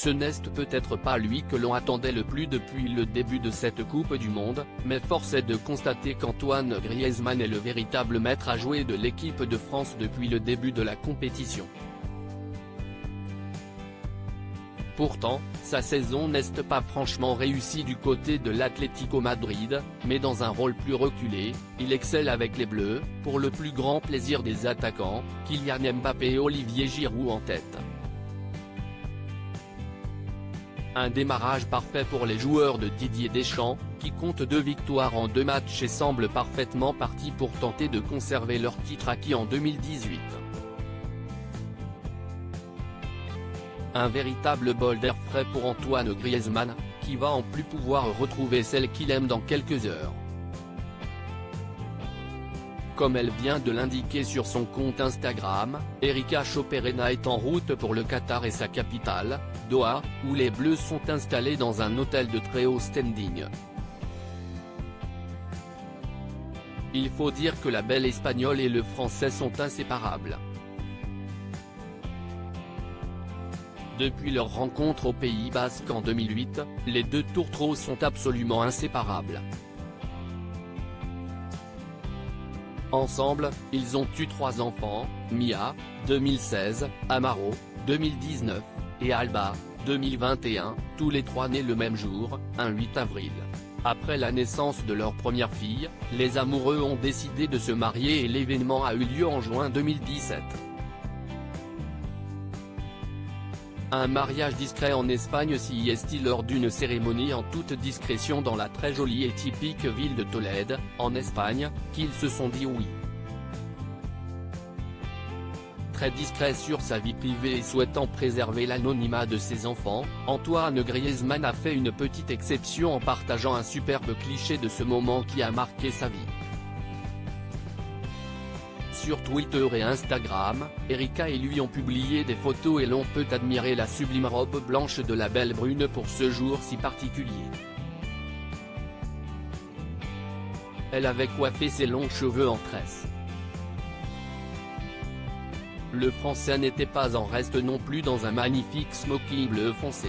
Ce n'est peut-être pas lui que l'on attendait le plus depuis le début de cette Coupe du Monde, mais force est de constater qu'Antoine Griezmann est le véritable maître à jouer de l'équipe de France depuis le début de la compétition. Pourtant, sa saison n'est pas franchement réussie du côté de l'Atlético Madrid, mais dans un rôle plus reculé, il excelle avec les Bleus, pour le plus grand plaisir des attaquants, Kylian Mbappé et Olivier Giroud en tête. Un démarrage parfait pour les joueurs de Didier Deschamps, qui comptent 2 victoires en 2 matchs et semblent parfaitement partis pour tenter de conserver leur titre acquis en 2018. Un véritable bol d'air frais pour Antoine Griezmann, qui va en plus pouvoir retrouver celle qu'il aime dans quelques heures. Comme elle vient de l'indiquer sur son compte Instagram, Erika Choperena est en route pour le Qatar et sa capitale, Doha, où les Bleus sont installés dans un hôtel de très haut standing. Il faut dire que la belle espagnole et le français sont inséparables. Depuis leur rencontre au Pays Basque en 2008, les 2 tourtereaux sont absolument inséparables. Ensemble, ils ont eu 3 enfants, Mia, 2016, Amaro, 2019, et Alba, 2021, tous les 3 nés le même jour, un 8 avril. Après la naissance de leur première fille, les amoureux ont décidé de se marier et l'événement a eu lieu en juin 2017. Un mariage discret en Espagne s'y est lors d'une cérémonie en toute discrétion dans la très jolie et typique ville de Tolède, en Espagne, qu'ils se sont dit oui. Très discret sur sa vie privée et souhaitant préserver l'anonymat de ses enfants, Antoine Griezmann a fait une petite exception en partageant un superbe cliché de ce moment qui a marqué sa vie. Sur Twitter et Instagram, Erika et lui ont publié des photos et l'on peut admirer la sublime robe blanche de la belle brune pour ce jour si particulier. Elle avait coiffé ses longs cheveux en tresse. Le Français n'était pas en reste non plus dans un magnifique smoking bleu foncé.